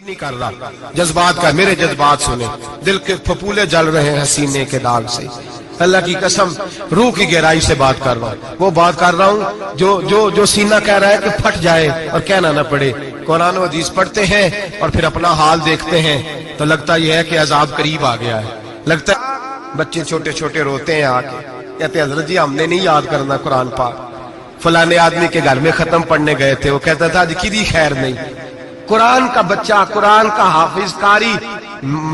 نہیں کر رہا، جذبات کا میرے جذبات سنیں، دل کے پھپولے جل رہے ہیں سینے کے داغ سے، اللہ کی قسم روح کی گہرائی سے بات کر رہا ہوں، وہ بات کر رہا ہوں جو سینہ کہہ رہا ہے کہ پھٹ جائے اور کہنا نہ پڑے۔ قرآن و حدیث پڑھتے ہیں اور پھر اپنا حال دیکھتے ہیں تو لگتا یہ ہے کہ عذاب قریب آ گیا ہے، لگتا ہے بچے چھوٹے چھوٹے روتے ہیں آ کے، کہتے ہیں حضرت جی ہم نے نہیں یاد کرنا قرآن پاک، فلانے آدمی کے گھر میں ختم پڑھنے گئے تھے، وہ کہتا تھا آج کدی خیر نہیں۔ قرآن کا بچہ، قرآن کا حافظ قاری،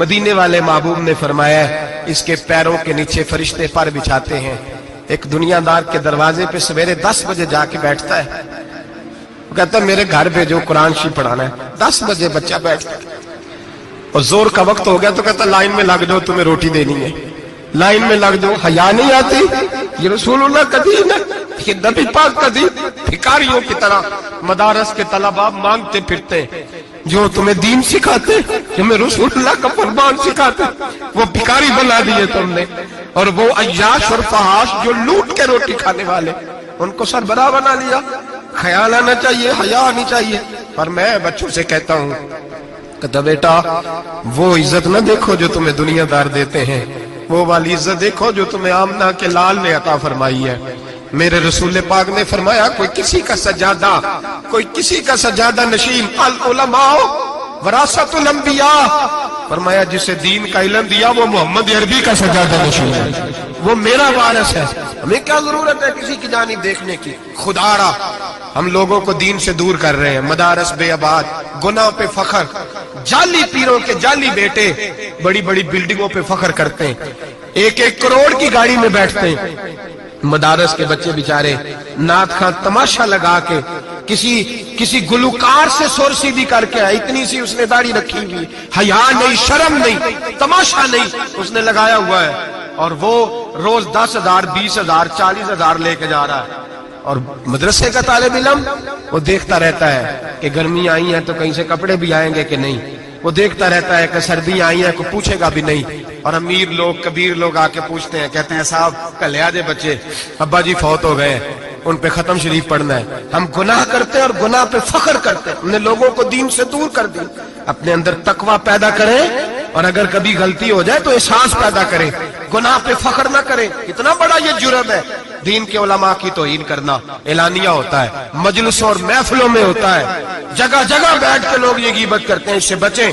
مدینے والے محبوب نے فرمایا ہے اس کے پیروں کے نیچے فرشتے پر بچھاتے ہیں۔ ایک دنیا دار کے دروازے پہ سویرے 10 بجے جا کے بیٹھتا ہے، وہ کہتا ہے میرے گھر بھیجو قرآن شریف پڑھانا ہے، 10 بجے بچہ بیٹھتا ہے، اور زور کا وقت ہو گیا تو کہتا ہے لائن میں لگ جاؤ تمہیں روٹی دینی ہے، لائن میں لگ جاؤ۔ حیا نہیں آتی؟ یہ رسول اللہ قدیم ہے، یہ نبی پاک قدیم، بھکاریوں کی طرح مدارس کے طلباء مانگتے پھرتے ہیں، جو تمہیں دین سکھاتے، تمہیں رسول اللہ کا فرمان سکھاتے، وہ بھکاری بنا دیے تم نے، اور وہ عیاش اور فحاش جو لوٹ کے روٹی کھانے والے ان کو سربراہ بنا لیا۔ خیال آنا چاہیے، حیا آنی چاہیے۔ پر میں بچوں سے کہتا ہوں کہ بیٹا وہ عزت نہ دیکھو جو تمہیں دنیا دار دیتے ہیں، وہ والی عزت دیکھو جو تمہیں آمنہ کے لال نے عطا فرمائی ہے۔ میرے رسول پاک نے فرمایا کوئی کسی کا سجادہ نشین، العلماء وراثت الانبیاء، فرمایا جسے دین کا علم دیا وہ محمد عربی کا سجادہ نشین ہے، وہ میرا وارث ہے۔ ہمیں کیا ضرورت ہے کسی کی جانب دیکھنے کی؟ خدا را ہم لوگوں کو دین سے دور کر رہے ہیں، مدارس بے آباد، گناہ پہ فخر، جعلی پیروں کے جعلی بیٹے بڑی بڑی بلڈنگوں پہ فخر کرتے ہیں، 1-1 کروڑ کی گاڑی میں بیٹھتے ہیں۔ مدارس کے بچے بیچارے نعت خان تماشا لگا کے کسی گلوکار سے سور سیدھی کر کے آئے، اتنی سی اس نے داڑھی رکھی ہوئی، حیا نہیں، شرم نہیں، تماشا نہیں، اس نے لگایا ہوا ہے، اور وہ روز 10,000 20,000 40,000 لے کے جا رہا ہے۔ اور مدرسے کا طالب علم وہ دیکھتا رہتا ہے کہ گرمی آئی ہیں تو کہیں سے کپڑے بھی آئیں گے کہ نہیں، وہ دیکھتا رہتا ہے کہ سردیاں آئی ہیں، کوئی پوچھے گا بھی نہیں۔ اور امیر لوگ، کبیر لوگ آ کے پوچھتے ہیں، کہتے ہیں صاحب کل آ جے بچے، ابا جی فوت ہو گئے، ان پہ ختم شریف پڑھنا ہے۔ ہم گناہ کرتے ہیں اور گناہ پہ فخر کرتے ہیں، ہم نے لوگوں کو دین سے دور کر دیا۔ اپنے اندر تقوی پیدا کریں، اور اگر کبھی غلطی ہو جائے تو احساس پیدا کریں، گناہ پہ فخر نہ کریں۔ اتنا بڑا یہ جرم ہے دین کے علماء کی توہین کرنا، اعلانیہ ہوتا ہے، مجلسوں اور محفلوں میں ہوتا ہے، جگہ جگہ بیٹھ کے لوگ یہ غیبت کرتے ہیں، اس سے بچیں،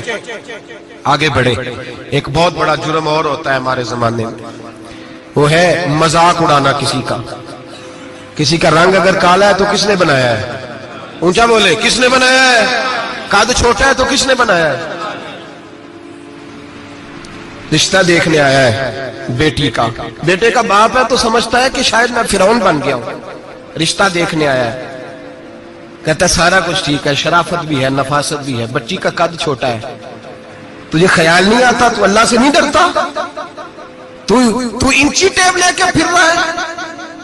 آگے بڑھیں۔ ایک بہت بڑا جرم اور ہوتا ہے ہمارے زمانے میں، وہ ہے مذاق اڑانا کسی کا رنگ اگر کالا ہے تو کس نے بنایا ہے؟ اونچا بولے، کس نے بنایا ہے؟ قد چھوٹا ہے تو کس نے بنایا ہے؟ رشتہ دیکھنے آیا ہے بیٹے کا باپ ہے تو سمجھتا ہے کہ شاید میں فرعون بن گیا ہوں، رشتہ دیکھنے آیا ہے، کہتا ہے سارا کچھ ٹھیک ہے، شرافت بھی ہے، نفاست بھی ہے، بچی کا قد چھوٹا ہے، تجھے خیال نہیں آتا؟ تو اللہ سے نہیں ڈرتا؟ تو انچی ٹیپ لے کے پھر رہا ہے،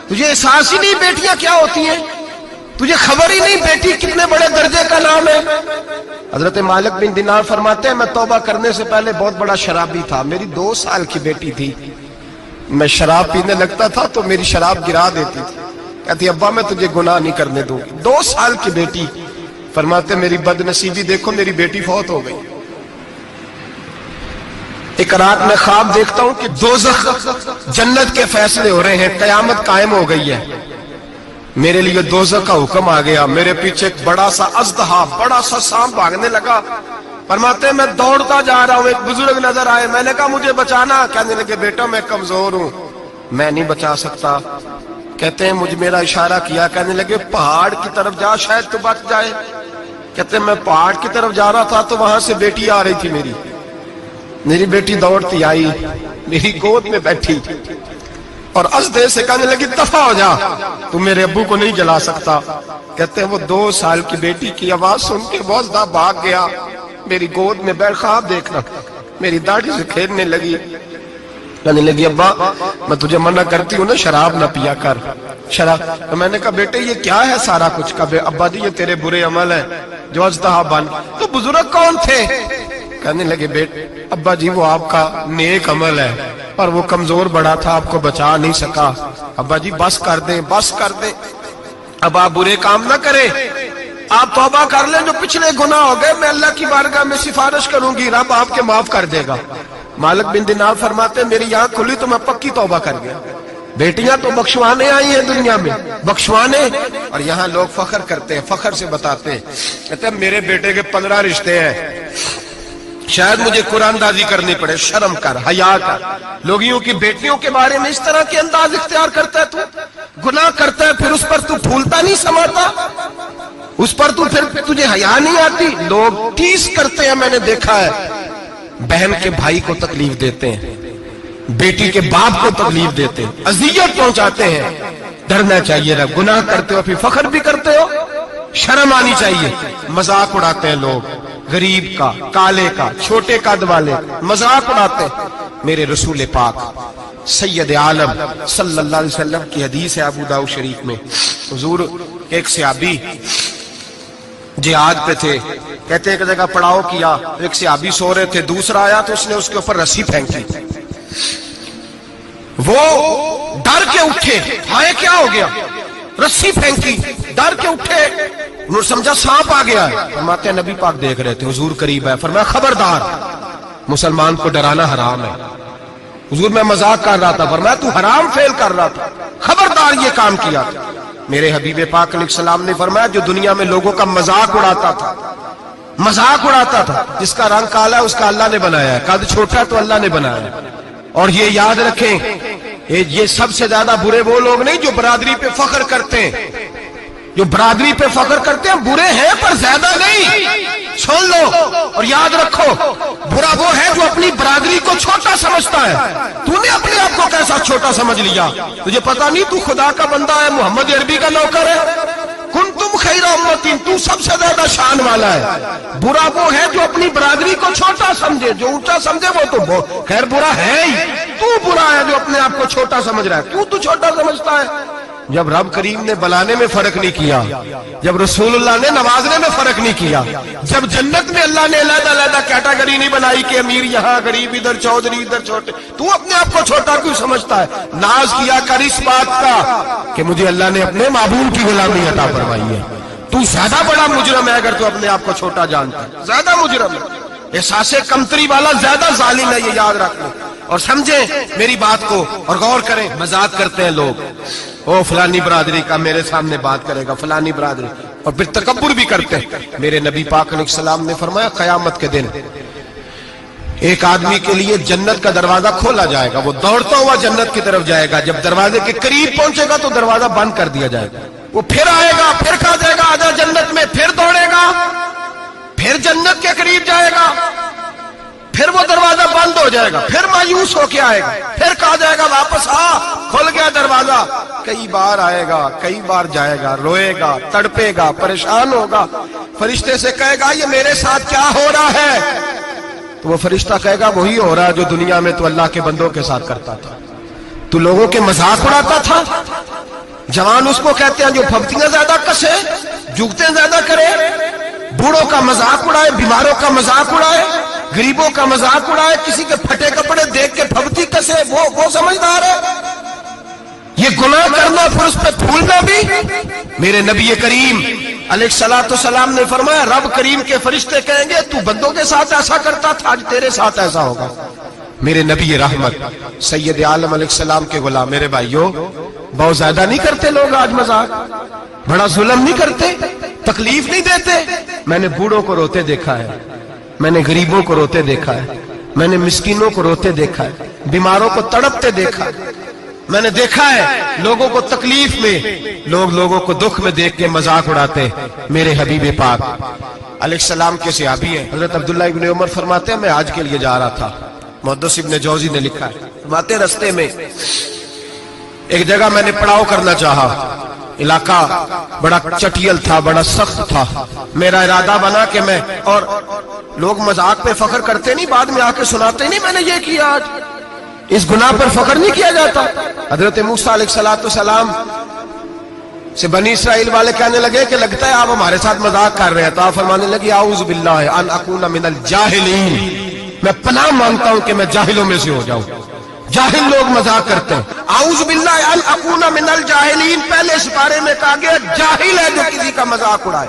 تجھے احساس ہی نہیں بیٹیاں کیا ہوتی ہیں، تجھے خبر ہی نہیں بیٹی کتنے بڑے درجے کا نام ہے۔ حضرت مالک بن دینار فرماتے ہیں میں توبہ کرنے سے پہلے بہت بڑا شرابی تھا، میری 2 سال کی بیٹی تھی، میں شراب پینے لگتا تھا تو میری شراب گرا دیتی تھی، کہتی ابا میں تجھے گناہ نہیں کرنے دوں گی۔ 2 سال کی بیٹی، فرماتے میری بد نصیبی دیکھو میری بیٹی فوت ہو گئی۔ ایک رات میں خواب دیکھتا ہوں کہ دوزخ جنت کے فیصلے ہو رہے ہیں، قیامت قائم ہو گئی ہے، میرے لیے دوزخ کا حکم آ گیا، میرے پیچھے ایک بڑا سا اژدہا، بڑا سا سانپ بھاگنے لگا، فرماتے ہیں میں دوڑتا جا رہا ہوں، ایک بزرگ نظر آئے، میں نے کہا مجھے بچانا، کہنے لگے بیٹا میں کمزور ہوں، میں نہیں بچا سکتا، کہتے ہیں مجھے میرا اشارہ کیا، کہنے لگے پہاڑ کی طرف جا شاید تو بچ جائے، کہتے ہیں میں پہاڑ کی طرف جا رہا تھا تو وہاں سے بیٹی آ رہی تھی، میری بیٹی دوڑتی آئی، میری گود میں بیٹھی اور ازدے سے کہنے لگی دفع ہو جا، تم میرے ابو کو نہیں جلا سکتا۔ کہتے ہیں وہ 2 سال کی بیٹی کی آواز سن کے وہ ازدہ بھاگ گیا، میری گود میں بیٹھ خواب دیکھنا، میری داڑھی سے کھیلنے لگی، کہنے لگی ابا میں تجھے منع کرتی ہوں نا شراب نہ پیا کر، شراب۔ تو میں نے کہا بیٹے یہ کیا ہے سارا کچھ؟ کہا ابا جی یہ تیرے برے عمل ہیں جو ازدہا بن۔ تو بزرگ کون تھے؟ کہنے لگے بیٹے ابا جی وہ آپ کا نیک عمل ہے، پر وہ کمزور بڑا تھا، آپ کو بچا نہیں سکا۔ ابا جی بس کر دیں، اب آپ برے کام نہ کریں، آپ توبہ کر لیں، جو پچھلے گناہ ہو گئے میں اللہ کی بارگاہ میں سفارش کروں گی، رب آپ کے معاف کر دے گا۔ مالک بن دینار فرماتے ہیں میری آنکھ کھلی تو میں پکی توبہ کر گیا۔ بیٹیاں تو بخشوانے آئی ہیں دنیا میں، بخشوانے، اور یہاں لوگ فخر کرتے ہیں، فخر سے بتاتے ہیں، کہتے ہیں میرے بیٹے کے 15 رشتے ہیں، شاید مجھے قرآن دازی کرنی پڑے، شرم کر، حیا کر۔ لوگیوں کی بیٹیوں کے بارے میں اس طرح کے انداز اختیار کرتا ہے، تو گناہ کرتا ہے پھر اس پر تو پھولتا نہیں سماتا، اس پر تو پھر تجھے حیا نہیں آتی۔ لوگ ٹیس کرتے ہیں، میں نے دیکھا ہے، بہن کے بھائی کو تکلیف دیتے ہیں، بیٹی کے باپ کو تکلیف دیتے ہیں، اذیت پہنچاتے ہیں۔ ڈرنا چاہیے رب، گناہ کرتے ہو پھر فخر بھی کرتے ہو، شرم آنی چاہیے۔ مذاق اڑاتے ہیں لوگ، غریب کا، کالے کا، چھوٹے قد والے مذاق اڑاتے ہیں۔ میرے رسول پاک سید عالم صلی اللہ علیہ وسلم کی حدیث ہے ابو داؤد شریف میں، حضور ایک صحابی جہاد پہ تھے، کہتے ہیں ایک جگہ پڑاؤ کیا، ایک صحابی سو رہے تھے، دوسرا آیا تو اس نے اس کے اوپر رسی پھینکی، وہ ڈر کے اٹھے، ہائے کیا ہو گیا، رسی پھینکی، ڈر کے اٹھے، انہوں نے سمجھا سانپ آ گیا ہے۔ فرماتے ہیں نبی پاک دیکھ رہے تھے، حضور قریب ہے، فرمایا خبردار، مسلمان کو ڈرانا حرام ہے۔ حضور میں مذاق کر رہا تھا، فرمایا تو حرام فعل کر رہا تھا، خبردار یہ کام کیا تھا۔ میرے حبیب پاک علیہ السلام نے فرمایا جو دنیا میں لوگوں کا مذاق اڑاتا تھا، مذاق اڑاتا تھا، جس کا رنگ کالا ہے اس کا اللہ نے بنایا ہے، قد چھوٹا ہے تو اللہ نے بنایا ہے۔ اور یہ یاد رکھیں، یہ سب سے زیادہ برے وہ لوگ نہیں جو برادری پہ فخر کرتے ہیں، جو برادری پہ فخر کرتے ہیں برے ہیں پر زیادہ نہیں، سن لو اور یاد رکھو، برا وہ ہے جو اپنی برادری کو چھوٹا سمجھتا ہے۔ تو نے اپنے آپ کو کیسا چھوٹا سمجھ لیا؟ تجھے پتا نہیں تو خدا کا بندہ ہے، محمد عربی کا نوکر ہے، کنتم خیر امت، تو سب سے زیادہ شان والا ہے۔ برا وہ ہے جو اپنی برادری کو چھوٹا سمجھے، جو اونچا سمجھے وہ تو خیر برا ہے ہی، تو برا ہے جو اپنے آپ کو چھوٹا سمجھ رہا ہے، تو چھوٹا سمجھتا ہے۔ جب رب کریم نے بلانے میں فرق نہیں کیا، جب رسول اللہ نے نوازنے میں فرق نہیں کیا، جب جنت میں اللہ نے علیحدہ علیحدہ کیٹاگری نہیں بنائی کہ امیر یہاں، غریب ادھر، چودھری ادھر، چھوٹے، تو اپنے آپ کو چھوٹا کیوں سمجھتا ہے؟ ناز کیا کر اس بات کا کہ مجھے اللہ نے اپنے معبود کی غلامی عطا فرمائی ہے۔ تو زیادہ بڑا مجرم ہے اگر تو اپنے آپ کو چھوٹا جانتا ہے، زیادہ مجرم ہے، احساس کمتری والا زیادہ ظالم ہے، یہ یاد رکھ لو اور سمجھیں میری بات کو اور غور کریں۔ مذاق کرتے ہیں لوگ، او فلانی برادری کا میرے سامنے بات کرے گا، فلانی برادری، اور پھر تکبر بھی کرتے ہیں۔ میرے نبی پاک علیہ السلام نے فرمایا قیامت کے دن ایک آدمی کے لیے جنت کا دروازہ کھولا جائے گا، وہ دوڑتا ہوا جنت کی طرف جائے گا، جب دروازے کے قریب پہنچے گا تو دروازہ بند کر دیا جائے گا، وہ پھر آئے گا، پھر کہا جائے گا آجا جنت میں، پھر دوڑے گا، پھر جنت کے قریب جائے گا، پھر وہ دروازہ بند ہو جائے گا، پھر مایوس ہو کے آئے گا، پھر کہا جائے گا واپس آ، کھل گیا دروازہ، کئی بار آئے گا، کئی بار جائے گا، روئے گا، تڑپے گا، پریشان ہوگا، فرشتے سے کہے گا یہ میرے ساتھ کیا ہو رہا ہے؟ تو وہ فرشتہ کہے گا وہی ہو رہا ہے جو دنیا میں تو اللہ کے بندوں کے ساتھ کرتا تھا، تو لوگوں کے مذاق اڑاتا تھا۔ جوان اس کو کہتے ہیں جو پھپتیاں زیادہ کسے، جگتیں زیادہ کرے، بوڑھوں کا مذاق اڑائے، بیماروں کا مذاق اڑائے، غریبوں کا مذاق اڑائے، کسی کے پھٹے کپڑے دیکھ کے پھپتی کسے، وہ سمجھدار ہے۔ یہ گناہ کرنا پھر اس پہ پھولنا بھی۔ میرے نبی کریم علیہ الصلوۃ والسلام نے فرمایا رب کریم کے فرشتے کہیں گے تو بندوں کے ساتھ ایسا کرتا تھا، آج تیرے ساتھ ایسا ہوگا۔ میرے نبی رحمت سید عالم علیہ السلام کے غلام، میرے بھائیوں بہت زیادہ نہیں کرتے لوگ آج مذاق، بڑا ظلم نہیں کرتے، تکلیف نہیں دیتے۔ میں نے بوڑھوں کو روتے دیکھا ہے، میں نے غریبوں کو روتے دیکھا ہے، میں نے مسکینوں کو روتے دیکھا ہے، بیماروں کو تڑپتے دیکھا ہے، میں نے دیکھا ہے لوگوں کو تکلیف میں، لوگوں کو دکھ میں دیکھ کے مذاق اڑاتے۔ میرے حبیب پاک علیہ السلام کے صحابی ہیں حضرت عبداللہ ابن عمر فرماتے ہیں میں حج کے لیے جا رہا تھا، محدث ابن جوزی نے لکھا ہے، فرماتے ہیں رستے میں ایک جگہ میں نے پڑاؤ کرنا چاہا، علاقہ بڑا چٹیل تھا، بڑا سخت تھا، میرا ارادہ بنا کہ میں، اور لوگ مذاق پہ فخر کرتے نہیں، بعد میں آ کے سناتے نہیں میں نے یہ کیا، آج اس گناہ پر فخر نہیں کیا جاتا۔ حضرت موسیٰ علیہ السلام سے بنی اسرائیل والے کہنے لگے کہ لگتا ہے آپ ہمارے ساتھ مذاق کر رہے ہیں، تو آپ فرمانے لگے اعوذ باللہ ان اکون من الجاہلین، میں پناہ مانگتا ہوں کہ میں جاہلوں میں سے ہو جاؤں۔ جاہل لوگ مذاق کرتے ہیں، اعوذ باللہ ان اکون من الجاہلین، پہلے سپارے میں کہا گیا جاہل ہے جو کسی کا مذاق اڑائے،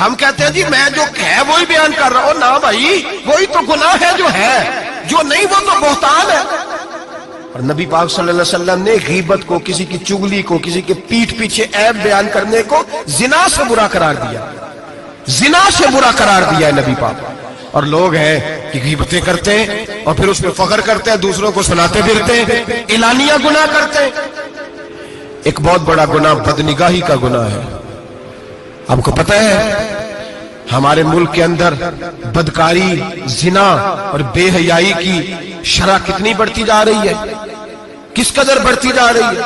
ہم کہتے ہیں جی میں جو ہے وہی بیان کر رہا ہوں. نہ بھائی وہی تو گناہ ہے جو ہے، جو نہیں وہ تو بہتان ہے. اور نبی پاک صلی اللہ علیہ وسلم نے غیبت کو، کسی کی چگلی کو، کسی کے پیٹھ پیچھے عیب بیان کرنے کو زنا سے برا قرار دیا. زنا سے برا قرار دیا ہے نبی پاک. اور لوگ ہیں کہ غیبتیں کرتے ہیں اور پھر اس پہ فخر کرتے ہیں، دوسروں کو سناتے پھرتے ہیں، اعلانیہ گناہ کرتے ہیں. ایک بہت بڑا گناہ بدنگاہی کا گناہ ہے. آپ کو پتہ ہے ہمارے ملک کے اندر بدکاری، زنا اور بے حیائی کی شرح کتنی بڑھتی جا رہی ہے، کس قدر بڑھتی جا رہی ہے.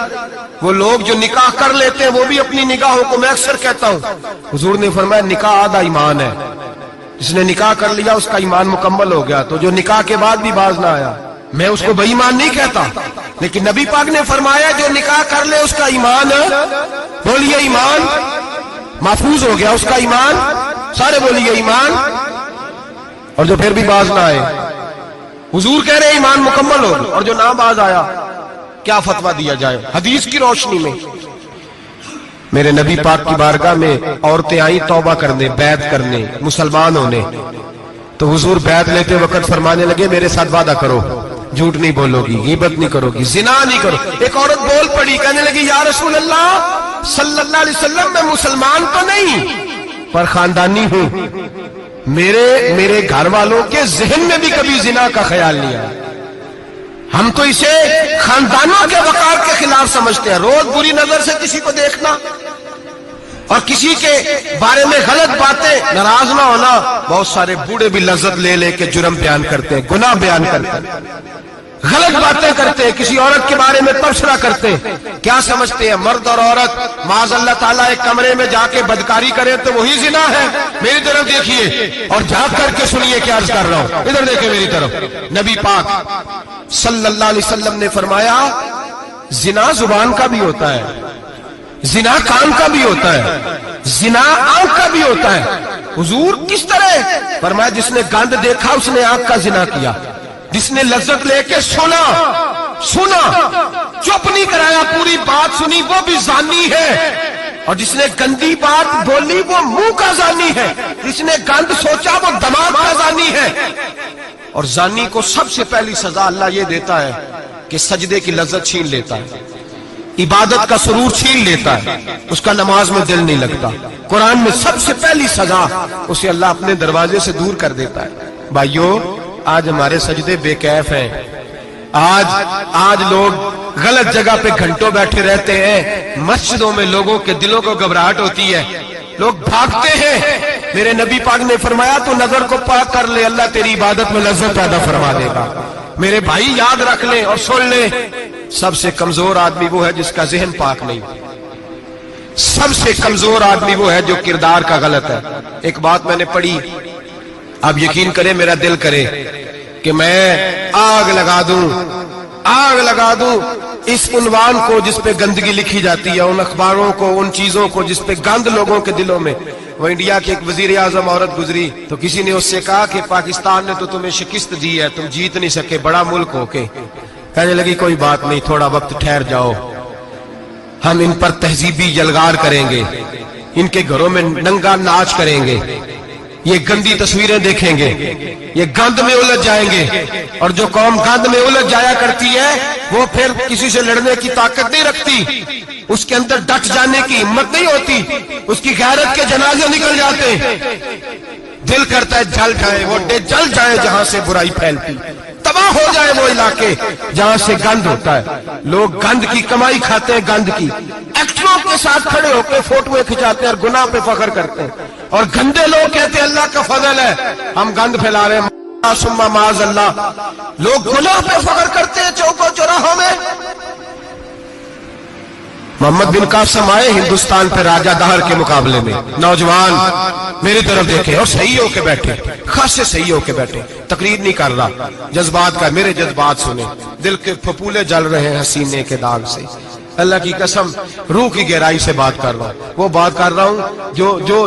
وہ لوگ جو نکاح کر لیتے ہیں وہ بھی اپنی نگاہوں کو، میں اکثر کہتا ہوں حضور نے فرمایا نکاح آدھا ایمان ہے. جس نے نکاح کر لیا اس کا ایمان مکمل ہو گیا. تو جو نکاح کے بعد بھی باز نہ آیا، میں اس کو بے ایمان نہیں کہتا، لیکن نبی پاک نے فرمایا جو نکاح کر لے اس کا ایمان، بولیے ایمان محفوظ ہو گیا، اس کا ایمان، سارے بولیے ایمان. اور جو پھر بھی باز نہ آئے، حضور کہہ رہے ایمان مکمل ہو گیا. اور جو نہ باز آیا کیا فتویٰ دیا جائے حدیث کی روشنی میں؟ میرے نبی پاک کی بارگاہ میں عورتیں آئیں توبہ کرنے، بیعت کرنے، مسلمان ہونے. تو حضور بیعت لیتے وقت فرمانے لگے میرے ساتھ وعدہ کرو، جھوٹ نہیں بولو گی، غیبت نہیں کرو گی، زنا نہیں کرو. ایک عورت بول پڑی، کہنے لگی یا رسول اللہ صلی اللہ علیہ وسلم میں مسلمان تو نہیں پر خاندانی ہوں، میرے گھر والوں کے ذہن میں بھی کبھی زنا کا خیال نہیں آیا. ہم تو اسے خاندانوں کے وقار کے خلاف سمجھتے ہیں. روز بری نظر سے کسی کو دیکھنا اور کسی کے بارے میں غلط باتیں، ناراض نہ ہونا. بہت سارے بوڑھے بھی لذت لے لے کے جرم بیان کرتے ہیں، گناہ بیان کرتے ہیں، غلط باتیں کرتے ہیں، کسی عورت کے بارے میں تبصرہ کرتے ہیں. کیا سمجھتے ہیں مرد اور عورت معاذ اللہ تعالیٰ ایک کمرے میں جا کے بدکاری کرے تو وہی زنا ہے؟ میری طرف دیکھیے اور جھانک کر کے سنیے کیا عرض کر رہا ہوں. ادھر دیکھیں میری طرف. نبی پاک صلی اللہ علیہ وسلم نے فرمایا زنا زبان کا بھی ہوتا ہے، زنا کان کا بھی ہوتا ہے، زنا آنکھ کا بھی ہوتا ہے. حضور کس طرح؟ فرمایا جس نے گند دیکھا اس نے آنکھ کا زنا کیا، جس نے لذت لے کے سنا چپ نہیں کرایا، پوری بات سنی، وہ بھی زانی ہے. اور جس نے گندی بات بولی وہ منہ کا زانی ہے، جس نے گند سوچا وہ دماغ کا زانی ہے. اور زانی کو سب سے پہلی سزا اللہ یہ دیتا ہے کہ سجدے کی لذت چھین لیتا ہے، عبادت کا سرور چھین لیتا ہے، اس کا نماز میں دل نہیں لگتا. قرآن میں سب سے پہلی سزا اسے اللہ اپنے دروازے سے دور کر دیتا ہے. بھائیو آج ہمارے سجدے بے کیف ہیں. آج لوگ غلط جگہ پہ گھنٹوں بیٹھے رہتے ہیں. مسجدوں میں لوگوں کے دلوں کو گھبراہٹ ہوتی ہے، لوگ بھاگتے ہیں. میرے نبی پاک نے فرمایا تو نظر کو پاک کر لے، اللہ تیری عبادت میں لذت پیدا فرما دے گا. میرے بھائی یاد رکھ لیں اور سن لیں، سب سے کمزور آدمی وہ ہے جس کا ذہن پاک نہیں. سب سے کمزور آدمی وہ ہے جو کردار کا غلط ہے. ایک بات میں نے پڑھی، آپ یقین کریں میرا دل کرے کہ میں آگ لگا دوں اس عنوان کو جس پہ گندگی لکھی جاتی ہے، ان اخباروں کو، ان چیزوں کو جس پہ گند لوگوں کے دلوں میں. وہ انڈیا کی ایک وزیر اعظم عورت گزری تو کسی نے اس سے کہا کہ پاکستان نے تو تمہیں شکست دی ہے، تم جیت نہیں سکے بڑا ملک ہو کے. کہنے لگی کوئی بات نہیں، تھوڑا وقت ٹھہر جاؤ، ہم ان پر تہذیبی یلغار کریں گے، ان کے گھروں میں ننگا ناچ کریں گے، یہ گندی تصویریں دیکھیں گے، یہ گند میں الجھ جائیں گے. اور جو قوم گند میں الجھ جایا کرتی ہے وہ پھر کسی سے لڑنے کی طاقت نہیں رکھتی، اس کے اندر ڈٹ جانے کی ہمت نہیں ہوتی، اس کی غیرت کے جنازے نکل جاتے ہیں. دل کرتا ہے جل جائے وہ جل جائے جہاں سے برائی پھیلتی، تباہ ہو جائے وہ علاقے جہاں سے گند ہوتا ہے. لوگ گند کی کمائی کھاتے ہیں، گند کی. ایکٹروں کے ساتھ کھڑے ہو کے فوٹویں کھچاتے ہیں اور گناہ پہ فخر کرتے ہیں. اور گندے لوگ کہتے ہیں اللہ کا فضل ہے ہم گند پھیلا رہے ہیں، ثم معاذ اللہ. لوگ گناہ پہ فخر کرتے ہیں چوکوں چوراہوں میں. محمد بن قاسم آئے ہندوستان پہ راجہ دہر کے مقابلے میں، نوجوان میری طرف دیکھے اور صحیح ہو کے بیٹھے، خاصے صحیح ہو کے بیٹھے. تقریر نہیں کر رہا، جذبات کا، میرے جذبات سنیں، دل کے پھپولے جل رہے ہیں حسینے کے داغ سے. اللہ کی قسم روح کی گہرائی سے بات کر رہا ہوں، وہ بات کر رہا ہوں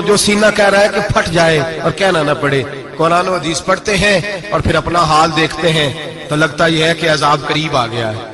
جو سینہ کہہ رہا ہے کہ پھٹ جائے اور کہنا نہ پڑے. قرآن و حدیث پڑھتے ہیں اور پھر اپنا حال دیکھتے ہیں تو لگتا یہ ہے کہ عذاب قریب آ گیا ہے.